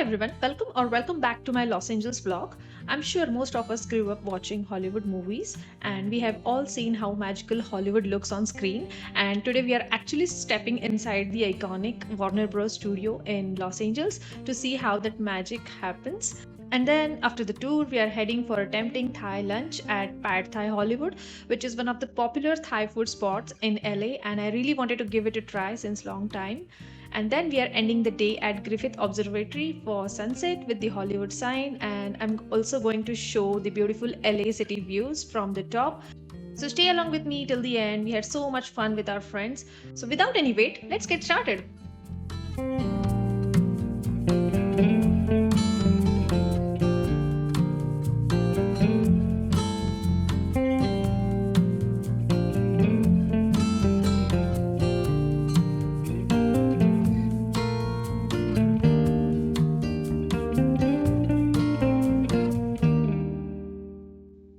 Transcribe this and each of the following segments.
everyone, welcome back to my Los Angeles vlog. I'm sure most of us grew up watching Hollywood movies and we have all seen how magical Hollywood looks on screen. And today we are actually stepping inside the iconic Warner Bros. Studio in Los Angeles to see how that magic happens. And then after the tour, we are heading for a tempting Thai lunch at Pad Thai Hollywood, which is one of the popular Thai food spots in LA. And I really wanted to give it a try since long time. And then we are ending the day at Griffith Observatory for sunset with the Hollywood sign. And I'm also going to show the beautiful LA city views from the top. So stay along with me till the end. We had so much fun with our friends. So without any wait, let's get started.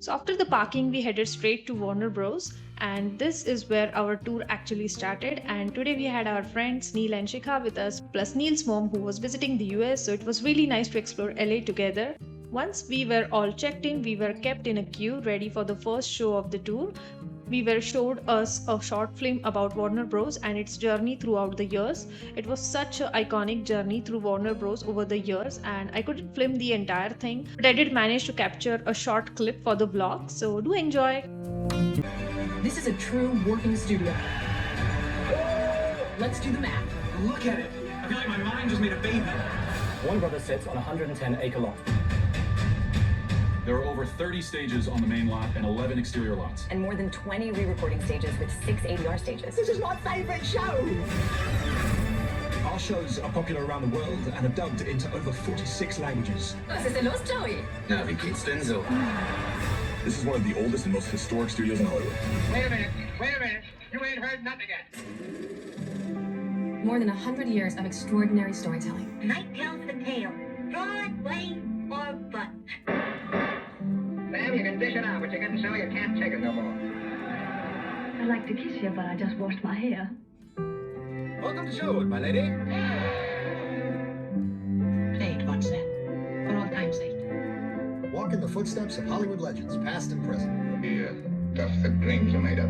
So after the parking, we headed straight to Warner Bros. And this is where our tour actually started. And today we had our friends Neil and Shikha with us, plus Neil's mom who was visiting the US. So it was really nice to explore LA together. Once we were all checked in, we were kept in a queue ready for the first show of the tour. We were showed us a short film about Warner Bros. And its journey throughout the years. It was such an iconic journey through Warner Bros. Over the years, and I couldn't film the entire thing, but I did manage to capture a short clip for the vlog. So do enjoy. This is a true working studio. Let's do the math. Look at it. I feel like my mind just made a baby. Warner Brothers sits on a 110-acre lot. There are over 30 stages on the main lot and 11 exterior lots. And more than 20 re-recording stages with 6 ADR stages. This is my favorite show! Our shows are popular around the world and are dubbed into over 46 languages. Was ist denn los, Joey? Na, wie geht's denn so? This is one of the oldest and most historic studios in Hollywood. Wait a minute. You ain't heard nothing yet. More than 100 years of extraordinary storytelling. Night tells the tale. Broadway or bust. Ma'am, you can dish it out, but you're getting so you can't take it no more. I'd like to kiss you, but I just washed my hair. Welcome to Sherwood, my lady. Plate, what's that? For all time's sake. Walk in the footsteps of Hollywood legends, past and present. The stuff that dreams are made of.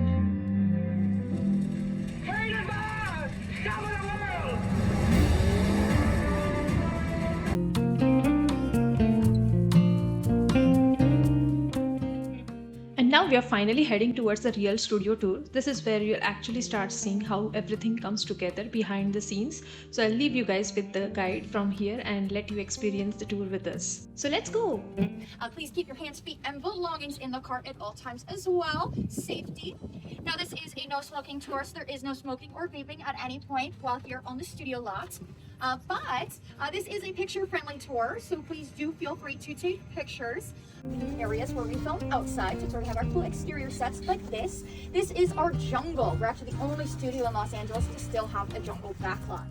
Freedom Bar! Stop of the world! And now we are finally heading towards the real studio tour. This is where you'll actually start seeing how everything comes together behind the scenes. So I'll leave you guys with the guide from here and let you experience the tour with us. So let's go! Please keep your hands, feet, and belongings in the cart at all times as well. Safety. Now this is a no smoking tour, so there is no smoking or vaping at any point while here on the studio lot. But this is a picture-friendly tour, so please do feel free to take pictures. Areas where we film outside to sort of have our cool exterior sets like this. This is our jungle. We're actually the only studio in Los Angeles to still have a jungle backlot.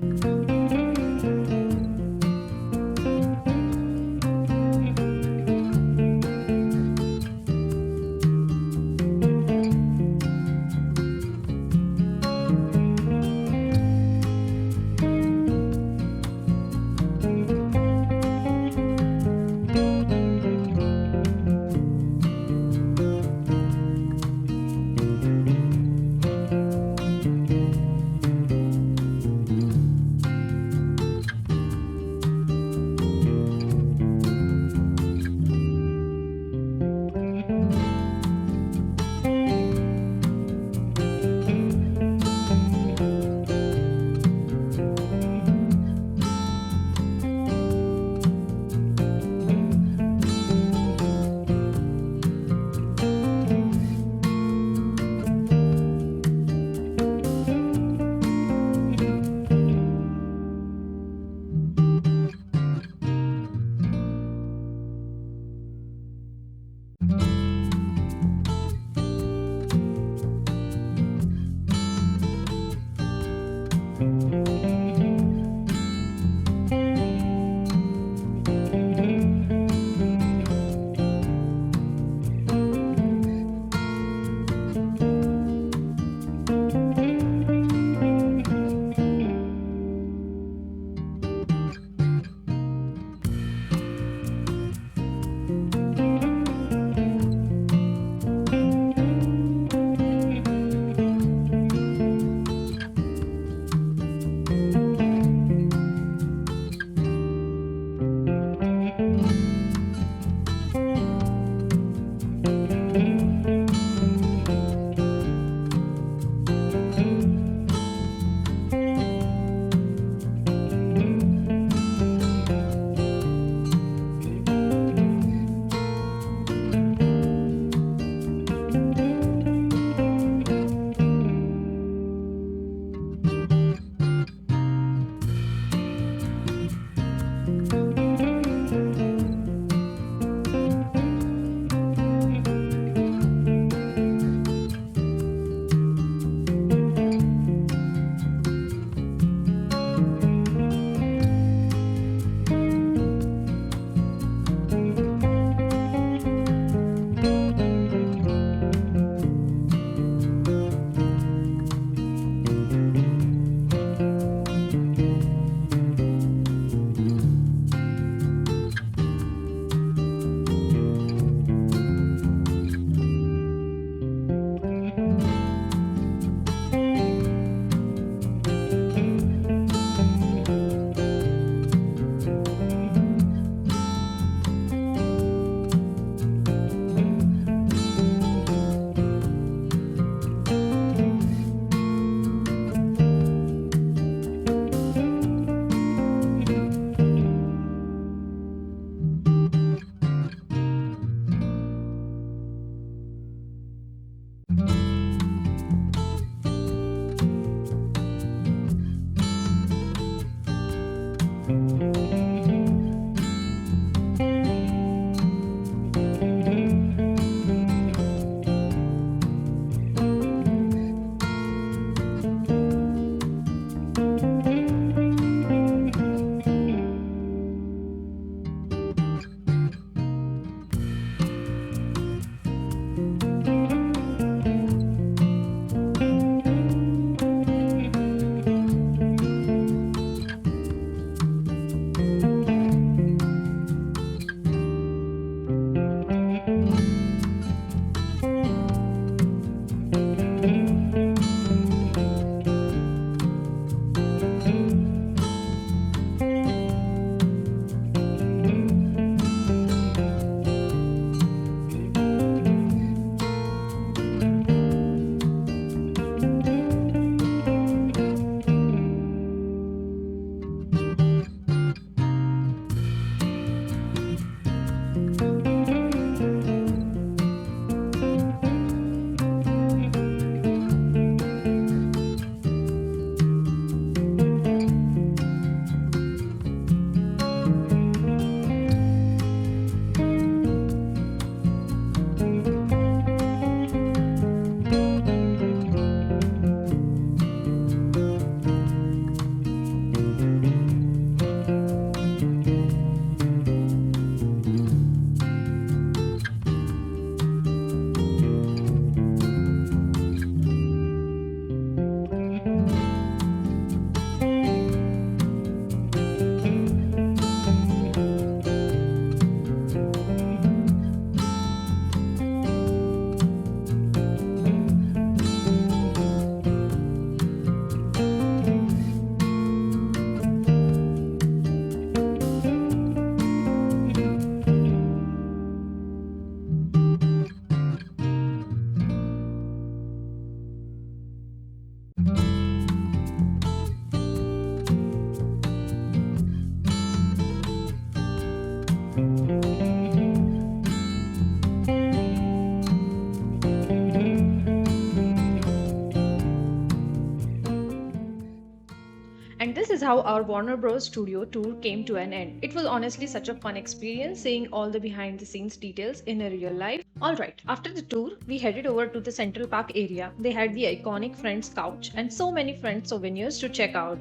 how our Warner Bros. Studio tour came to an end. It was honestly such a fun experience seeing all the behind the scenes details in a real life. Alright, after the tour, we headed over to the Central Park area. They had the iconic Friends couch and so many Friends souvenirs to check out.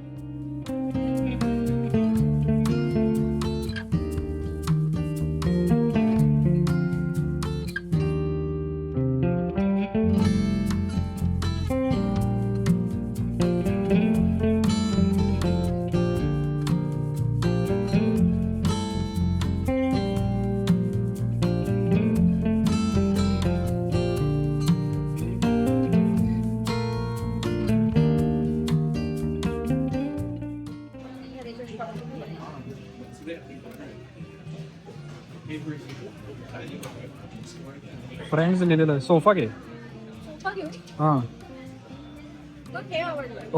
Friends लिहिलेलं आहे sofa घे हां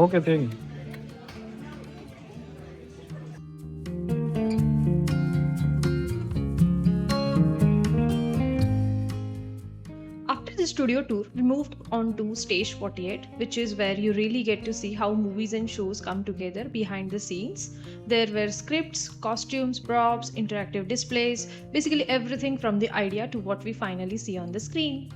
okay ते घे. After the studio tour, we moved on to stage 48, which is where you really get to see how movies and shows come together behind the scenes. There were scripts, costumes, props, interactive displays, basically everything from the idea to what we finally see on the screen.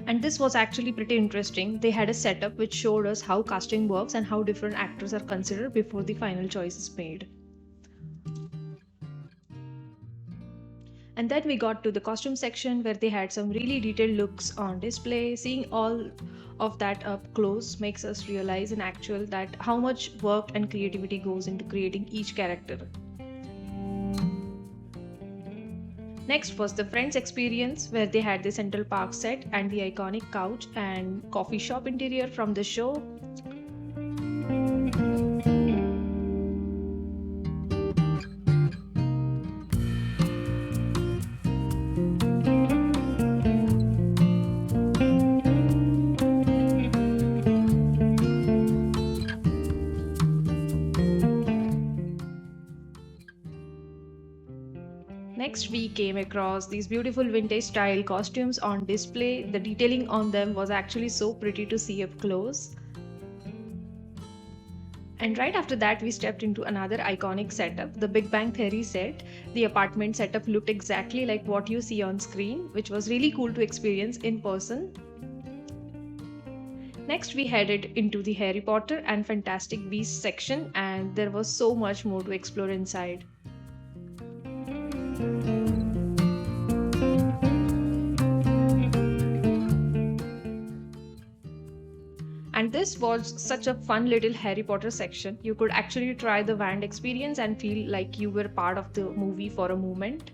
And this was actually pretty interesting. They had a setup which showed us how casting works and how different actors are considered before the final choice is made. And then we got to the costume section where they had some really detailed looks on display. Seeing all of that up close makes us realize in actual that how much work and creativity goes into creating each character. Next was the Friends experience where they had the Central Park set and the iconic couch and coffee shop interior from the show. Next, we came across these beautiful vintage style costumes on display. The detailing on them was actually so pretty to see up close. And right after that, we stepped into another iconic setup, the Big Bang Theory set. The apartment setup looked exactly like what you see on screen, which was really cool to experience in person. Next, we headed into the Harry Potter and Fantastic Beasts section, and there was so much more to explore inside. And this was such a fun little Harry Potter section. You could actually try the wand experience and feel like you were part of the movie for a moment.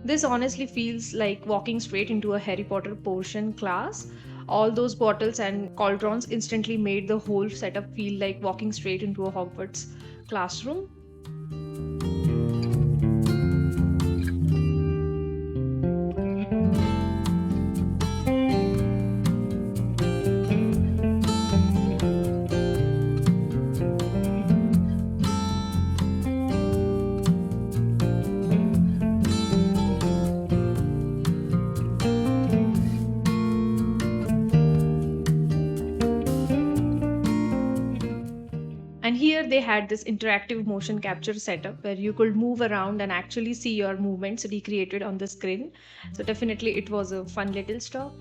This honestly feels like walking straight into a Harry Potter potion class. All those bottles and cauldrons instantly made the whole setup feel like walking straight into a Hogwarts classroom. And here they had this interactive motion capture setup where you could move around and actually see your movements recreated on the screen. So definitely it was a fun little stop.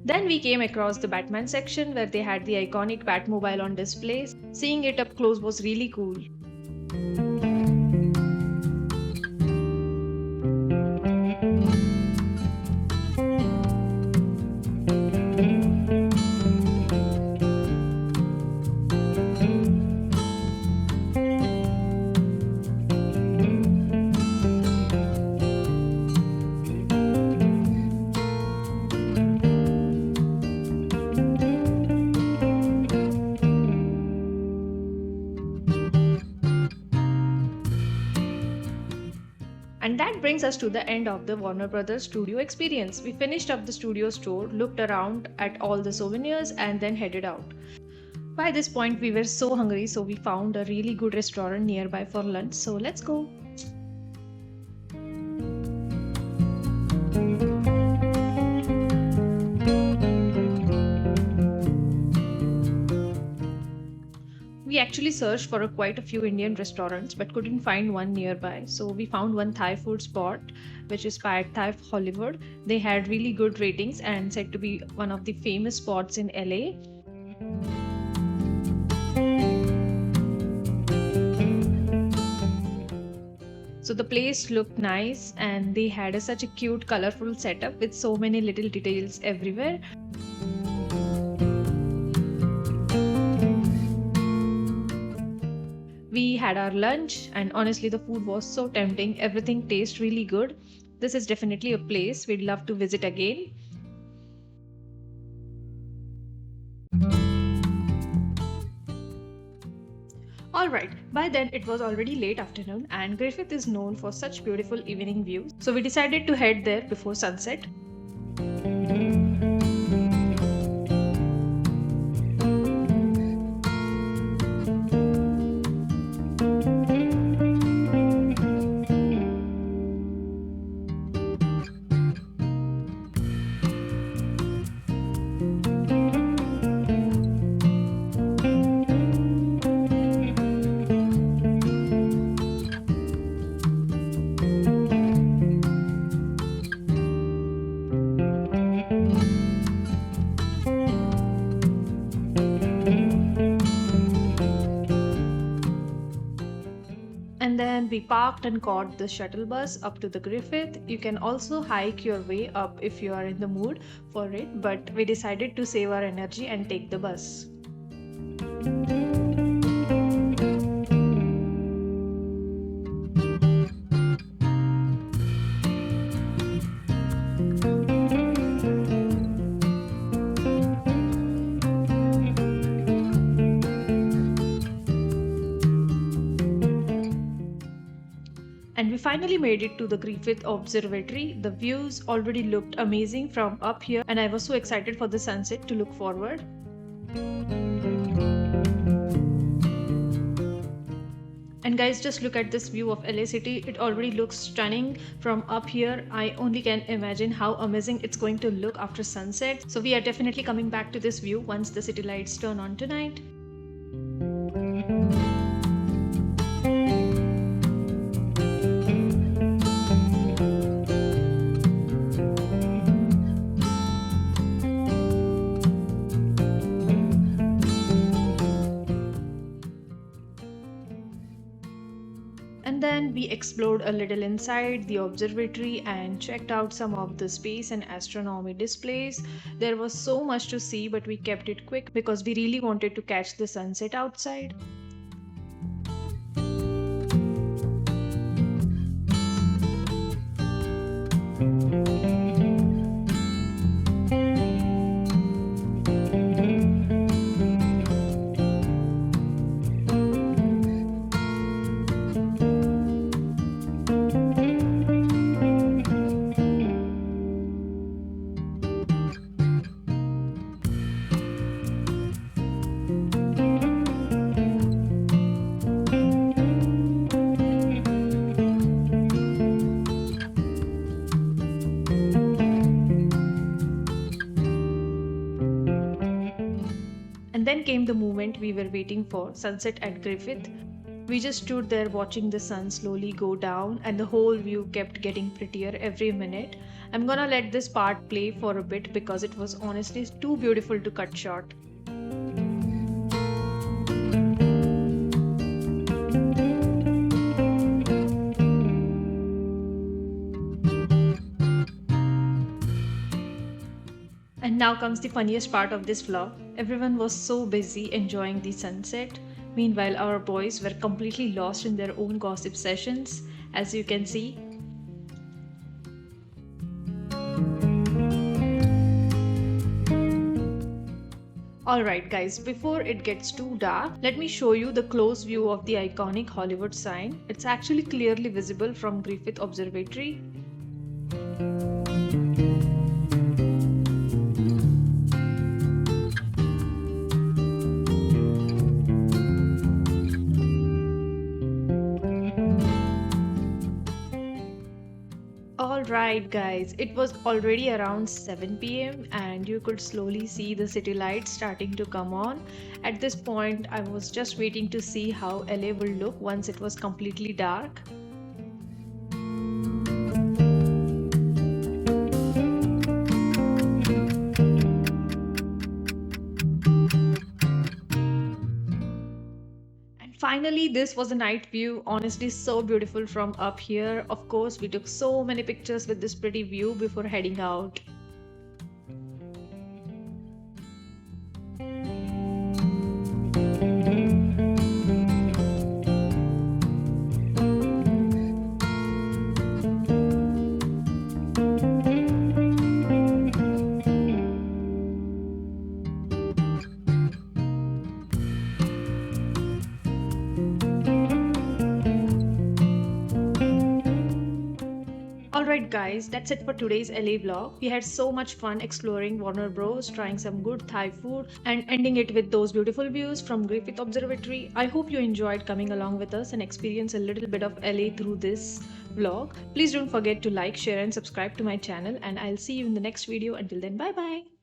Then we came across the Batman section where they had the iconic Batmobile on display. Seeing it up close was really cool. brings us to the end of the Warner Brothers studio experience. We finished up the studio store, looked around at all the souvenirs, and then headed out. By this point, we were so hungry, so we found a really good restaurant nearby for lunch. So let's go. We actually searched for quite a few Indian restaurants but couldn't find one nearby. So we found one Thai food spot, which is Pad Thai Hollywood. They had really good ratings and said to be one of the famous spots in LA. So the place looked nice and they had such a cute, colorful setup with so many little details everywhere. We had our lunch, and honestly, the food was so tempting. Everything tastes really good. This is definitely a place we'd love to visit again. Alright, by then it was already late afternoon, and Griffith is known for such beautiful evening views, so we decided to head there before sunset. And then we parked and caught the shuttle bus up to the Griffith. You can also hike your way up if you are in the mood for it, but we decided to save our energy and take the bus. And we finally made it to the Griffith Observatory. The views already looked amazing from up here, and I was so excited for the sunset to look forward. And guys, just look at this view of LA City. It already looks stunning from up here. I only can imagine how amazing it's going to look after sunset. So we are definitely coming back to this view once the city lights turn on tonight. And then we explored a little inside the observatory and checked out some of the space and astronomy displays. There was so much to see, but we kept it quick because we really wanted to catch the sunset outside. And then came the moment we were waiting for, sunset at Griffith. We just stood there watching the sun slowly go down, and the whole view kept getting prettier every minute. I'm gonna let this part play for a bit because it was honestly too beautiful to cut short. And now comes the funniest part of this vlog. Everyone was so busy enjoying the sunset. Meanwhile, our boys were completely lost in their own gossip sessions, as you can see. Alright guys, before it gets too dark, let me show you the close view of the iconic Hollywood sign. It's actually clearly visible from Griffith Observatory. Alright guys, it was already around 7 p.m. and you could slowly see the city lights starting to come on. At this point, I was just waiting to see how LA will look once it was completely dark. Finally, this was a night view. Honestly, so beautiful from up here. Of course, we took so many pictures with this pretty view before heading out. Alright guys, that's it for today's LA vlog. We had so much fun exploring Warner Bros, trying some good Thai food and ending it with those beautiful views from Griffith Observatory. I hope you enjoyed coming along with us and experience a little bit of LA through this vlog. Please don't forget to like, share and subscribe to my channel, and I'll see you in the next video. Until then, bye bye.